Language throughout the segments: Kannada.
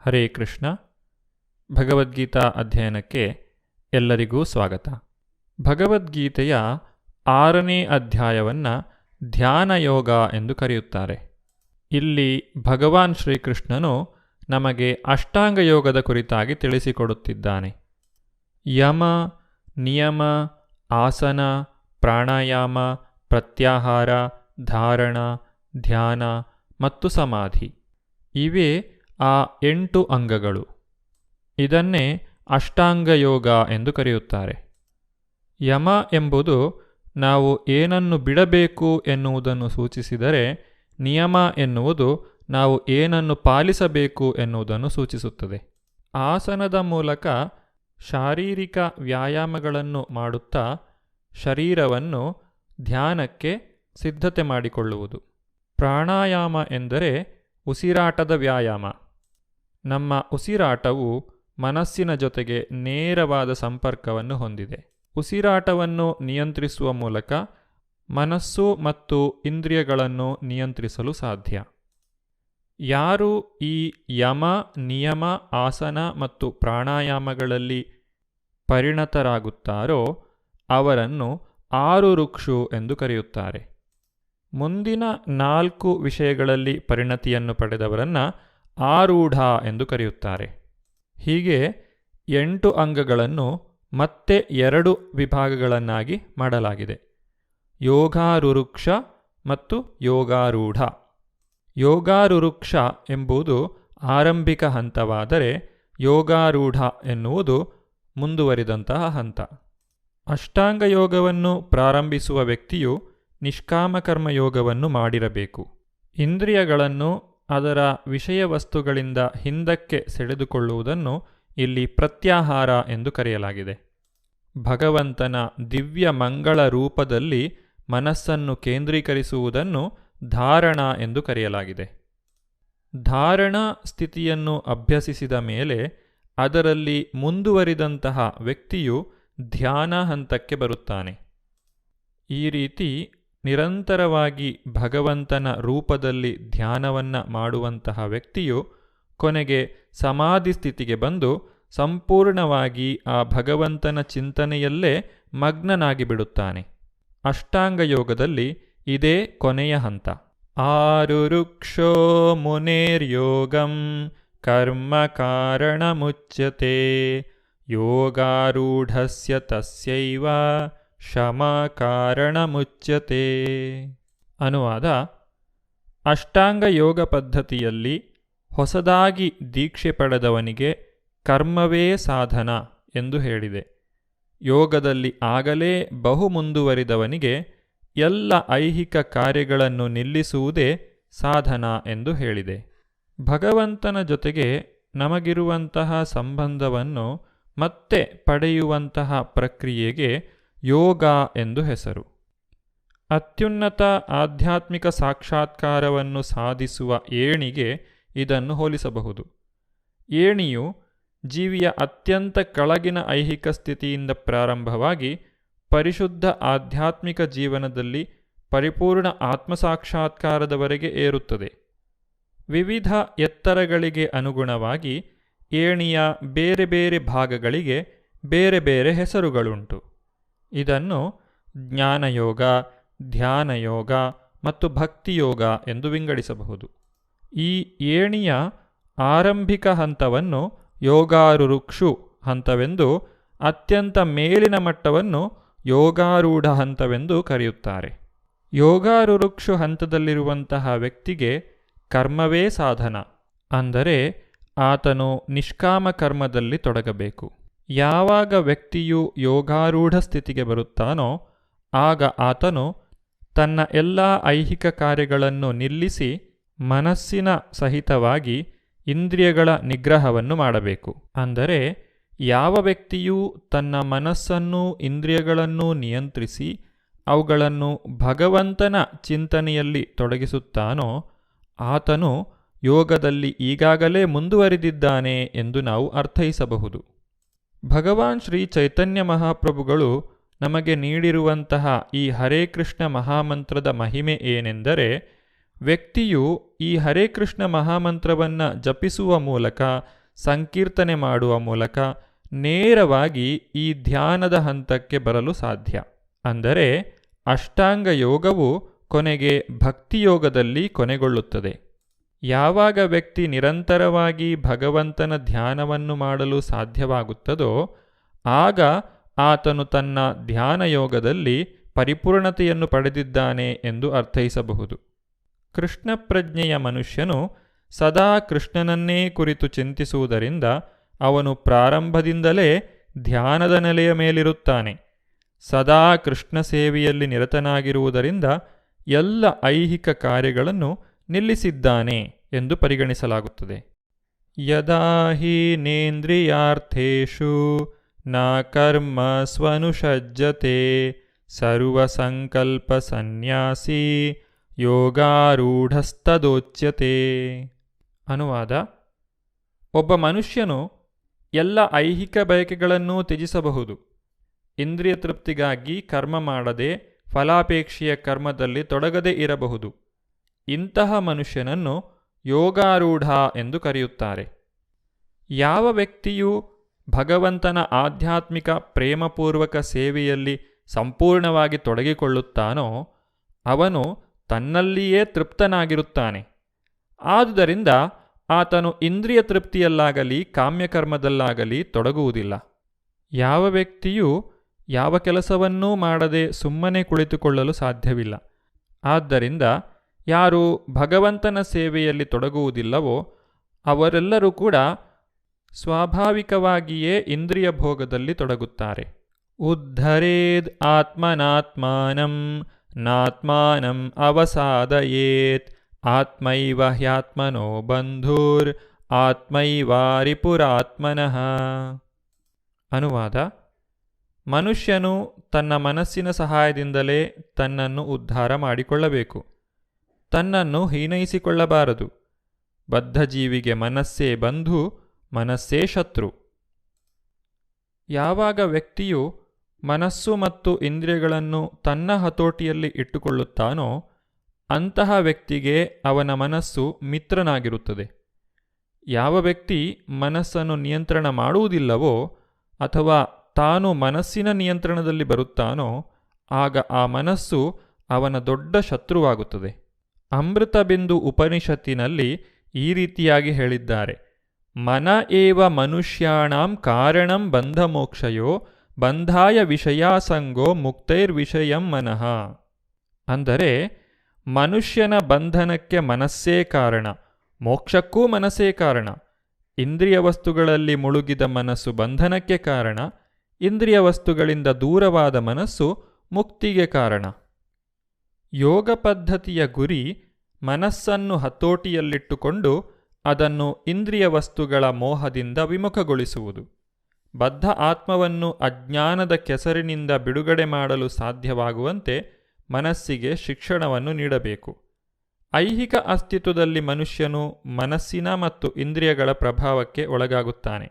ಹರೇ ಕೃಷ್ಣ. ಭಗವದ್ಗೀತಾ ಅಧ್ಯಯನಕ್ಕೆ ಎಲ್ಲರಿಗೂ ಸ್ವಾಗತ. ಭಗವದ್ಗೀತೆಯ 6ನೇ ಅಧ್ಯಾಯವನ್ನು ಧ್ಯಾನಯೋಗ ಎಂದು ಕರೆಯುತ್ತಾರೆ. ಇಲ್ಲಿ ಭಗವಾನ್ ಶ್ರೀಕೃಷ್ಣನು ನಮಗೆ ಅಷ್ಟಾಂಗ ಯೋಗದ ಕುರಿತಾಗಿ ತಿಳಿಸಿಕೊಡುತ್ತಿದ್ದಾನೆ. ಯಮ, ನಿಯಮ, ಆಸನ, ಪ್ರಾಣಾಯಾಮ, ಪ್ರತ್ಯಾಹಾರ, ಧಾರಣ, ಧ್ಯಾನ ಮತ್ತು ಸಮಾಧಿ ಇವೇ ಆ 8 ಅಂಗಗಳು. ಇದನ್ನೇ ಅಷ್ಟಾಂಗ ಯೋಗ ಎಂದು ಕರೆಯುತ್ತಾರೆ. ಯಮ ಎಂಬುದು ನಾವು ಏನನ್ನು ಬಿಡಬೇಕು ಎನ್ನುವುದನ್ನು ಸೂಚಿಸಿದರೆ, ನಿಯಮ ಎನ್ನುವುದು ನಾವು ಏನನ್ನು ಪಾಲಿಸಬೇಕು ಎನ್ನುವುದನ್ನು ಸೂಚಿಸುತ್ತದೆ. ಆಸನದ ಮೂಲಕ ಶಾರೀರಿಕ ವ್ಯಾಯಾಮಗಳನ್ನು ಮಾಡುತ್ತಾ ಶರೀರವನ್ನು ಧ್ಯಾನಕ್ಕೆ ಸಿದ್ಧತೆ ಮಾಡಿಕೊಳ್ಳುವುದು. ಪ್ರಾಣಾಯಾಮ ಎಂದರೆ ಉಸಿರಾಟದ ವ್ಯಾಯಾಮ. ನಮ್ಮ ಉಸಿರಾಟವು ಮನಸ್ಸಿನ ಜೊತೆಗೆ ನೇರವಾದ ಸಂಪರ್ಕವನ್ನು ಹೊಂದಿದೆ. ಉಸಿರಾಟವನ್ನು ನಿಯಂತ್ರಿಸುವ ಮೂಲಕ ಮನಸ್ಸು ಮತ್ತು ಇಂದ್ರಿಯಗಳನ್ನು ನಿಯಂತ್ರಿಸಲು ಸಾಧ್ಯ. ಯಾರು ಈ ಯಮ, ನಿಯಮ, ಆಸನ ಮತ್ತು ಪ್ರಾಣಾಯಾಮಗಳಲ್ಲಿ ಪರಿಣತರಾಗುತ್ತಾರೋ ಅವರನ್ನು ಆರುರುಕ್ಷು ಎಂದು ಕರೆಯುತ್ತಾರೆ. ಮುಂದಿನ 4 ವಿಷಯಗಳಲ್ಲಿ ಪರಿಣತಿಯನ್ನು ಪಡೆದವರನ್ನು ಆರೂಢ ಎಂದು ಕರೆಯುತ್ತಾರೆ. ಹೀಗೆ 8 ಅಂಗಗಳನ್ನು ಮತ್ತೆ 2 ವಿಭಾಗಗಳನ್ನಾಗಿ ಮಾಡಲಾಗಿದೆ: ಯೋಗಾರುರುಕ್ಷ ಮತ್ತು ಯೋಗಾರೂಢ. ಯೋಗಾರುರುಕ್ಷ ಎಂಬುದು ಆರಂಭಿಕ ಹಂತವಾದರೆ, ಯೋಗಾರೂಢ ಎನ್ನುವುದು ಮುಂದುವರಿದಂತಹ ಹಂತ. ಅಷ್ಟಾಂಗ ಯೋಗವನ್ನು ಪ್ರಾರಂಭಿಸುವ ವ್ಯಕ್ತಿಯು ನಿಷ್ಕಾಮ ಕರ್ಮಯೋಗವನ್ನು ಮಾಡಿರಬೇಕು. ಇಂದ್ರಿಯಗಳನ್ನು ಅದರ ವಿಷಯ ವಸ್ತುಗಳಿಂದ ಹಿಂದಕ್ಕೆ ಸೆಳೆದುಕೊಳ್ಳುವುದನ್ನು ಇಲ್ಲಿ ಪ್ರತ್ಯಾಹಾರ ಎಂದು ಕರೆಯಲಾಗಿದೆ. ಭಗವಂತನ ದಿವ್ಯ ಮಂಗಳ ರೂಪದಲ್ಲಿ ಮನಸ್ಸನ್ನು ಕೇಂದ್ರೀಕರಿಸುವುದನ್ನು ಧಾರಣ ಎಂದು ಕರೆಯಲಾಗಿದೆ. ಧಾರಣ ಸ್ಥಿತಿಯನ್ನು ಅಭ್ಯಸಿಸಿದ ಮೇಲೆ ಅದರಲ್ಲಿ ಮುಂದುವರಿದಂತಹ ವ್ಯಕ್ತಿಯು ಧ್ಯಾನ ಹಂತಕ್ಕೆ ಬರುತ್ತಾನೆ. ಈ ರೀತಿ ನಿರಂತರವಾಗಿ ಭಗವಂತನ ರೂಪದಲ್ಲಿ ಧ್ಯಾನವನ್ನು ಮಾಡುವಂತಹ ವ್ಯಕ್ತಿಯು ಕೊನೆಗೆ ಸಮಾಧಿ ಸ್ಥಿತಿಗೆ ಬಂದು ಸಂಪೂರ್ಣವಾಗಿ ಆ ಭಗವಂತನ ಚಿಂತನೆಯಲ್ಲೇ ಮಗ್ನನಾಗಿ ಬಿಡುತ್ತಾನೆ. ಅಷ್ಟಾಂಗ ಯೋಗದಲ್ಲಿ ಇದೇ ಕೊನೆಯ ಹಂತ. ಆರುರುಕ್ಷೋ ಮುನೇರ್ಯೋಗಂ ಕರ್ಮ ಕಾರಣ ಮುಚ್ಯತೆ ಯೋಗಾರೂಢಸ್ಯ ತಸ್ಯೈವ ಶಮ ಕಾರಣ ಮುಚ್ಯತೆ. ಅನುವಾದ: ಅಷ್ಟಾಂಗ ಯೋಗ ಪದ್ಧತಿಯಲ್ಲಿ ಹೊಸದಾಗಿ ದೀಕ್ಷೆ ಪಡೆದವನಿಗೆ ಕರ್ಮವೇ ಸಾಧನ ಎಂದು ಹೇಳಿದೆ. ಯೋಗದಲ್ಲಿ ಆಗಲೇ ಬಹು ಮುಂದುವರಿದವನಿಗೆ ಎಲ್ಲ ಐಹಿಕ ಕಾರ್ಯಗಳನ್ನು ನಿಲ್ಲಿಸುವುದೇ ಸಾಧನ ಎಂದು ಹೇಳಿದೆ. ಭಗವಂತನ ಜೊತೆಗೆ ನಮಗಿರುವಂತಹ ಸಂಬಂಧವನ್ನು ಮತ್ತೆ ಪಡೆಯುವಂತಹ ಪ್ರಕ್ರಿಯೆಗೆ ಯೋಗ ಎಂದು ಹೆಸರು. ಅತ್ಯುನ್ನತ ಆಧ್ಯಾತ್ಮಿಕ ಸಾಕ್ಷಾತ್ಕಾರವನ್ನು ಸಾಧಿಸುವ ಏಣಿಗೆ ಇದನ್ನು ಹೋಲಿಸಬಹುದು. ಏಣಿಯು ಜೀವಿಯ ಅತ್ಯಂತ ಕೆಳಗಿನ ಐಹಿಕ ಸ್ಥಿತಿಯಿಂದ ಪ್ರಾರಂಭವಾಗಿ ಪರಿಶುದ್ಧ ಆಧ್ಯಾತ್ಮಿಕ ಜೀವನದಲ್ಲಿ ಪರಿಪೂರ್ಣ ಆತ್ಮಸಾಕ್ಷಾತ್ಕಾರದವರೆಗೆ ಏರುತ್ತದೆ. ವಿವಿಧ ಎತ್ತರಗಳಿಗೆ ಅನುಗುಣವಾಗಿ ಏಣಿಯ ಬೇರೆ ಬೇರೆ ಭಾಗಗಳಿಗೆ ಬೇರೆ ಬೇರೆ ಹೆಸರುಗಳುಂಟು. ಇದನ್ನು ಜ್ಞಾನಯೋಗ, ಧ್ಯಾನಯೋಗ ಮತ್ತು ಭಕ್ತಿಯೋಗ ಎಂದು ವಿಂಗಡಿಸಬಹುದು. ಈ ಏಣಿಯ ಆರಂಭಿಕ ಹಂತವನ್ನು ಯೋಗಾರುರುಕ್ಷು ಹಂತವೆಂದು, ಅತ್ಯಂತ ಮೇಲಿನ ಮಟ್ಟವನ್ನು ಯೋಗಾರೂಢ ಹಂತವೆಂದು ಕರೆಯುತ್ತಾರೆ. ಯೋಗಾರುರುಕ್ಷು ಹಂತದಲ್ಲಿರುವಂತಹ ವ್ಯಕ್ತಿಗೆ ಕರ್ಮವೇ ಸಾಧನ, ಅಂದರೆ ಆತನು ನಿಷ್ಕಾಮ ಕರ್ಮದಲ್ಲಿ ತೊಡಗಬೇಕು. ಯಾವಾಗ ವ್ಯಕ್ತಿಯು ಯೋಗಾರೂಢ ಸ್ಥಿತಿಗೆ ಬರುತ್ತಾನೋ ಆಗ ಆತನು ತನ್ನ ಎಲ್ಲ ಐಹಿಕ ಕಾರ್ಯಗಳನ್ನು ನಿಲ್ಲಿಸಿ ಮನಸ್ಸಿನ ಸಹಿತವಾಗಿ ಇಂದ್ರಿಯಗಳ ನಿಗ್ರಹವನ್ನು ಮಾಡಬೇಕು. ಅಂದರೆ ಯಾವ ವ್ಯಕ್ತಿಯು ತನ್ನ ಮನಸ್ಸನ್ನು ಇಂದ್ರಿಯಗಳನ್ನು ನಿಯಂತ್ರಿಸಿ ಅವುಗಳನ್ನು ಭಗವಂತನ ಚಿಂತನೆಯಲ್ಲಿ ತೊಡಗಿಸುತ್ತಾನೋ ಆತನು ಯೋಗದಲ್ಲಿ ಈಗಾಗಲೇ ಮುಂದುವರಿದಿದ್ದಾನೆ ಎಂದು ನಾವು ಅರ್ಥೈಸಬಹುದು. ಭಗವಾನ್ ಶ್ರೀ ಚೈತನ್ಯ ಮಹಾಪ್ರಭುಗಳು ನಮಗೆ ನೀಡಿರುವಂತಹ ಈ ಹರೇ ಕೃಷ್ಣ ಮಹಾಮಂತ್ರದ ಮಹಿಮೆ ಏನೆಂದರೆ, ವ್ಯಕ್ತಿಯು ಈ ಹರೇ ಕೃಷ್ಣ ಮಹಾಮಂತ್ರವನ್ನು ಜಪಿಸುವ ಮೂಲಕ, ಸಂಕೀರ್ತನೆ ಮಾಡುವ ಮೂಲಕ ನೇರವಾಗಿ ಈ ಧ್ಯಾನದ ಹಂತಕ್ಕೆ ಬರಲು ಸಾಧ್ಯ. ಅಂದರೆ ಅಷ್ಟಾಂಗ ಯೋಗವು ಕೊನೆಗೆ ಭಕ್ತಿಯೋಗದಲ್ಲಿ ಕೊನೆಗೊಳ್ಳುತ್ತದೆ. ಯಾವಾಗ ವ್ಯಕ್ತಿ ನಿರಂತರವಾಗಿ ಭಗವಂತನ ಧ್ಯಾನವನ್ನು ಮಾಡಲು ಸಾಧ್ಯವಾಗುತ್ತದೋ ಆಗ ಆತನು ತನ್ನ ಧ್ಯಾನಯೋಗದಲ್ಲಿ ಪರಿಪೂರ್ಣತೆಯನ್ನು ಪಡೆದಿದ್ದಾನೆ ಎಂದು ಅರ್ಥೈಸಬಹುದು. ಕೃಷ್ಣ ಪ್ರಜ್ಞೆಯ ಮನುಷ್ಯನು ಸದಾ ಕೃಷ್ಣನನ್ನೇ ಕುರಿತು ಚಿಂತಿಸುವುದರಿಂದ ಅವನು ಪ್ರಾರಂಭದಿಂದಲೇ ಧ್ಯಾನದ ನೆಲೆಯ ಮೇಲಿರುತ್ತಾನೆ. ಸದಾ ಕೃಷ್ಣ ಸೇವೆಯಲ್ಲಿ ನಿರತನಾಗಿರುವುದರಿಂದ ಎಲ್ಲ ಐಹಿಕ ಕಾರ್ಯಗಳನ್ನು ನಿಲ್ಲಿಸಿದ್ದಾನೆ ಎಂದು ಪರಿಗಣಿಸಲಾಗುತ್ತದೆ. ಯದಾ ಹಿ ನೇಂದ್ರಿಯಾರ್ಥೇಷು ನ ಕರ್ಮ ಸ್ವನುಷಜ್ಜತೆ ಸರ್ವಸಂಕಲ್ಪ ಸನ್ಯಾಸಿ ಯೋಗಾರೂಢಸ್ತದೋಚ್ಯತೆ. ಅನುವಾದ: ಒಬ್ಬ ಮನುಷ್ಯನು ಎಲ್ಲ ಐಹಿಕ ಬಯಕೆಗಳನ್ನೂ ತ್ಯಜಿಸಬಹುದು. ಇಂದ್ರಿಯ ತೃಪ್ತಿಗಾಗಿ ಕರ್ಮ ಮಾಡದೆ ಫಲಾಪೇಕ್ಷೆಯ ಕರ್ಮದಲ್ಲಿ ತೊಡಗದೇ ಇರಬಹುದು. ಇಂತಹ ಮನುಷ್ಯನನ್ನು ಯೋಗಾರೂಢ ಎಂದು ಕರೆಯುತ್ತಾರೆ. ಯಾವ ವ್ಯಕ್ತಿಯು ಭಗವಂತನ ಆಧ್ಯಾತ್ಮಿಕ ಪ್ರೇಮಪೂರ್ವಕ ಸೇವೆಯಲ್ಲಿ ಸಂಪೂರ್ಣವಾಗಿ ತೊಡಗಿಕೊಳ್ಳುತ್ತಾನೋ ಅವನು ತನ್ನಲ್ಲಿಯೇ ತೃಪ್ತನಾಗಿರುತ್ತಾನೆ. ಆದುದರಿಂದ ಆತನು ಇಂದ್ರಿಯ ತೃಪ್ತಿಯಲ್ಲಾಗಲಿ ಕಾಮ್ಯಕರ್ಮದಲ್ಲಾಗಲಿ ತೊಡಗುವುದಿಲ್ಲ. ಯಾವ ವ್ಯಕ್ತಿಯೂ ಯಾವ ಕೆಲಸವನ್ನೂ ಮಾಡದೆ ಸುಮ್ಮನೆ ಕುಳಿತುಕೊಳ್ಳಲು ಸಾಧ್ಯವಿಲ್ಲ. ಆದ್ದರಿಂದ ಯಾರು ಭಗವಂತನ ಸೇವೆಯಲ್ಲಿ ತೊಡಗುವುದಿಲ್ಲವೋ ಅವರೆಲ್ಲರೂ ಕೂಡ ಸ್ವಾಭಾವಿಕವಾಗಿಯೇ ಇಂದ್ರಿಯ ಭೋಗದಲ್ಲಿ ತೊಡಗುತ್ತಾರೆ. ಉದ್ಧರೇದ್ ಆತ್ಮನಾತ್ಮಾನಂ ನಾತ್ಮಾನಂ ಅವಸಾದಯೇತ್ ಆತ್ಮೈವ ಹ್ಯಾತ್ಮನೋ ಬಂಧುರ್ ಆತ್ಮೈವಾರಿಪುರಾತ್ಮನಃ. ಅನುವಾದ: ಮನುಷ್ಯನು ತನ್ನ ಮನಸ್ಸಿನ ಸಹಾಯದಿಂದಲೇ ತನ್ನನ್ನು ಉದ್ಧಾರ ಮಾಡಿಕೊಳ್ಳಬೇಕು. ತನ್ನನ್ನು ಹೀನೈಸಿಕೊಳ್ಳಬಾರದು. ಬದ್ಧಜೀವಿಗೆ ಮನಸ್ಸೇ ಬಂಧು, ಮನಸ್ಸೇ ಶತ್ರು. ಯಾವಾಗ ವ್ಯಕ್ತಿಯು ಮನಸ್ಸು ಮತ್ತು ಇಂದ್ರಿಯಗಳನ್ನು ತನ್ನ ಹತೋಟಿಯಲ್ಲಿ ಇಟ್ಟುಕೊಳ್ಳುತ್ತಾನೋ ಅಂತಹ ವ್ಯಕ್ತಿಗೆ ಅವನ ಮನಸ್ಸು ಮಿತ್ರನಾಗಿರುತ್ತದೆ. ಯಾವ ವ್ಯಕ್ತಿ ಮನಸ್ಸನ್ನು ನಿಯಂತ್ರಣ ಮಾಡುವುದಿಲ್ಲವೋ ಅಥವಾ ತಾನು ಮನಸ್ಸಿನ ನಿಯಂತ್ರಣದಲ್ಲಿ ಬರುತ್ತಾನೋ ಆಗ ಆ ಮನಸ್ಸು ಅವನ ದೊಡ್ಡ ಶತ್ರುವಾಗುತ್ತದೆ. ಅಮೃತಬಿಂದು ಉಪನಿಷತ್ತಿನಲ್ಲಿ ಈ ರೀತಿಯಾಗಿ ಹೇಳಿದ್ದಾರೆ: ಮನ ಏವ ಮನುಷ್ಯಾಣಾಂ ಕಾರಣಂ ಬಂಧಮೋಕ್ಷಯೋ ಬಂಧಾಯ ವಿಷಯಾಸಂಗೋ ಮುಕ್ತೈರ್ವಿಷಯಂ ಮನಃ. ಅಂದರೆ ಮನುಷ್ಯನ ಬಂಧನಕ್ಕೆ ಮನಸ್ಸೇ ಕಾರಣ, ಮೋಕ್ಷಕ್ಕೂ ಮನಸ್ಸೇ ಕಾರಣ. ಇಂದ್ರಿಯ ವಸ್ತುಗಳಲ್ಲಿ ಮುಳುಗಿದ ಮನಸ್ಸು ಬಂಧನಕ್ಕೆ ಕಾರಣ, ಇಂದ್ರಿಯ ವಸ್ತುಗಳಿಂದ ದೂರವಾದ ಮನಸ್ಸು ಮುಕ್ತಿಗೆ ಕಾರಣ. ಯೋಗ ಪದ್ಧತಿಯ ಗುರಿ ಮನಸ್ಸನ್ನು ಹತೋಟಿಯಲ್ಲಿಟ್ಟುಕೊಂಡು ಅದನ್ನು ಇಂದ್ರಿಯ ವಸ್ತುಗಳ ಮೋಹದಿಂದ ವಿಮುಖಗೊಳಿಸುವುದು. ಬದ್ಧ ಆತ್ಮವನ್ನು ಅಜ್ಞಾನದ ಕೆಸರಿನಿಂದ ಬಿಡುಗಡೆ ಮಾಡಲು ಸಾಧ್ಯವಾಗುವಂತೆ ಮನಸ್ಸಿಗೆ ಶಿಕ್ಷಣವನ್ನು ನೀಡಬೇಕು. ಐಹಿಕ ಅಸ್ತಿತ್ವದಲ್ಲಿ ಮನುಷ್ಯನು ಮನಸ್ಸಿನ ಮತ್ತು ಇಂದ್ರಿಯಗಳ ಪ್ರಭಾವಕ್ಕೆ ಒಳಗಾಗುತ್ತಾನೆ.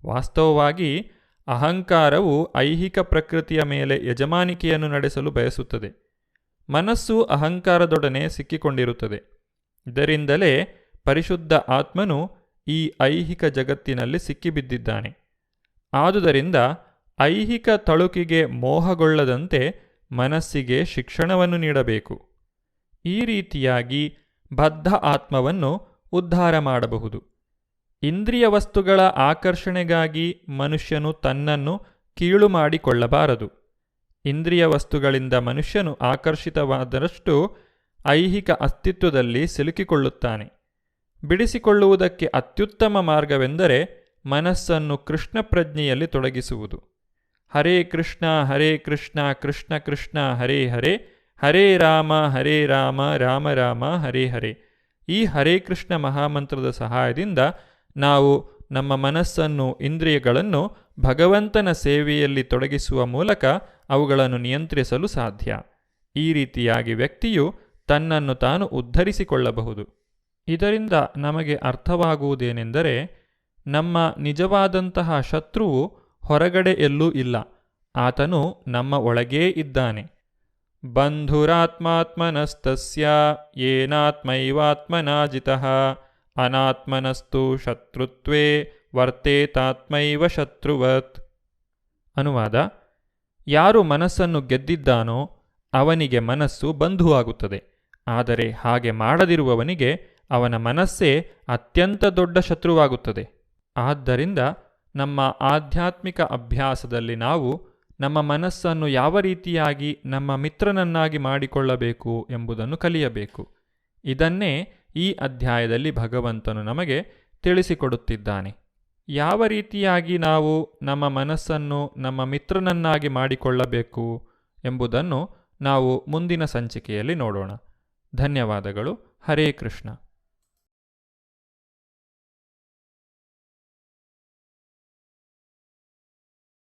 ವಾಸ್ತವವಾಗಿ ಅಹಂಕಾರವು ಐಹಿಕ ಪ್ರಕೃತಿಯ ಮೇಲೆ ಯಜಮಾನಿಕೆಯನ್ನು ನಡೆಸಲು ಬಯಸುತ್ತದೆ. ಮನಸ್ಸು ಅಹಂಕಾರದೊಡನೆ ಸಿಕ್ಕಿಕೊಂಡಿರುತ್ತದೆ. ಇದರಿಂದಲೇ ಪರಿಶುದ್ಧ ಆತ್ಮನು ಈ ಐಹಿಕ ಜಗತ್ತಿನಲ್ಲಿ ಸಿಕ್ಕಿಬಿದ್ದಿದ್ದಾನೆ. ಆದುದರಿಂದ ಐಹಿಕ ತಳುಕಿಗೆ ಮೋಹಗೊಳ್ಳದಂತೆ ಮನಸ್ಸಿಗೆ ಶಿಕ್ಷಣವನ್ನು ನೀಡಬೇಕು. ಈ ರೀತಿಯಾಗಿ ಬದ್ಧ ಆತ್ಮವನ್ನು ಉದ್ಧಾರ ಮಾಡಬಹುದು. ಇಂದ್ರಿಯ ವಸ್ತುಗಳ ಆಕರ್ಷಣೆಗಾಗಿ ಮನುಷ್ಯನು ತನ್ನನ್ನು ಕೀಳು ಮಾಡಿಕೊಳ್ಳಬಾರದು. ಇಂದ್ರಿಯ ವಸ್ತುಗಳಿಂದ ಮನುಷ್ಯನು ಆಕರ್ಷಿತವಾದಷ್ಟು ಐಹಿಕ ಅಸ್ತಿತ್ವದಲ್ಲಿ ಸಿಲುಕಿಕೊಳ್ಳುತ್ತಾನೆ. ಬಿಡಿಸಿಕೊಳ್ಳುವುದಕ್ಕೆ ಅತ್ಯುತ್ತಮ ಮಾರ್ಗವೆಂದರೆ ಮನಸ್ಸನ್ನು ಕೃಷ್ಣ ಪ್ರಜ್ಞೆಯಲ್ಲಿ ತೊಡಗಿಸುವುದು. ಹರೇ ಕೃಷ್ಣ ಕೃಷ್ಣ ಕೃಷ್ಣ ಹರೇ ಹರೇ, ಹರೇ ರಾಮ ರಾಮ ರಾಮ ಹರೇ ಹರೇ. ಈ ಹರೇ ಕೃಷ್ಣ ಮಹಾಮಂತ್ರದ ಸಹಾಯದಿಂದ ನಾವು ನಮ್ಮ ಮನಸ್ಸನ್ನು, ಇಂದ್ರಿಯಗಳನ್ನು ಭಗವಂತನ ಸೇವೆಯಲ್ಲಿ ತೊಡಗಿಸುವ ಮೂಲಕ ಅವುಗಳನ್ನು ನಿಯಂತ್ರಿಸಲು ಸಾಧ್ಯ. ಈ ರೀತಿಯಾಗಿ ವ್ಯಕ್ತಿಯು ತನ್ನನ್ನು ತಾನು ಉದ್ಧರಿಸಿಕೊಳ್ಳಬಹುದು. ಇದರಿಂದ ನಮಗೆ ಅರ್ಥವಾಗುವುದೇನೆಂದರೆ, ನಮ್ಮ ನಿಜವಾದಂತಹ ಶತ್ರುವು ಹೊರಗಡೆ ಎಲ್ಲೂ ಇಲ್ಲ, ಆತನು ನಮ್ಮ ಒಳಗೇ ಇದ್ದಾನೆ. ಬಂಧುರಾತ್ಮಾತ್ಮನಸ್ತಸ್ಯ ಯೇನಾತ್ಮೈವಾತ್ಮನಾ ಜಿತಃ ಅನಾತ್ಮನಸ್ತು ಶತ್ರುತ್ವೇ ವರ್ತೇತಾತ್ಮೈವ ಶತ್ರುವತ್. ಅನುವಾದ: ಯಾರು ಮನಸ್ಸನ್ನು ಗೆದ್ದಿದ್ದಾನೋ ಅವನಿಗೆ ಮನಸ್ಸು ಬಂಧುವಾಗುತ್ತದೆ. ಆದರೆ ಹಾಗೆ ಮಾಡದಿರುವವನಿಗೆ ಅವನ ಮನಸ್ಸೇ ಅತ್ಯಂತ ದೊಡ್ಡ ಶತ್ರುವಾಗುತ್ತದೆ. ಆದ್ದರಿಂದ ನಮ್ಮ ಆಧ್ಯಾತ್ಮಿಕ ಅಭ್ಯಾಸದಲ್ಲಿ ನಾವು ನಮ್ಮ ಮನಸ್ಸನ್ನು ಯಾವ ರೀತಿಯಾಗಿ ನಮ್ಮ ಮಿತ್ರನನ್ನಾಗಿ ಮಾಡಿಕೊಳ್ಳಬೇಕು ಎಂಬುದನ್ನು ಕಲಿಯಬೇಕು. ಇದನ್ನೇ ಈ ಅಧ್ಯಾಯದಲ್ಲಿ ಭಗವಂತನು ನಮಗೆ ತಿಳಿಸಿಕೊಡುತ್ತಿದ್ದಾನೆ. ಯಾವ ರೀತಿಯಾಗಿ ನಾವು ನಮ್ಮ ಮನಸ್ಸನ್ನು ನಮ್ಮ ಮಿತ್ರನನ್ನಾಗಿ ಮಾಡಿಕೊಳ್ಳಬೇಕು ಎಂಬುದನ್ನು ನಾವು ಮುಂದಿನ ಸಂಚಿಕೆಯಲ್ಲಿ ನೋಡೋಣ. ಧನ್ಯವಾದಗಳು. ಹರೇ ಕೃಷ್ಣ.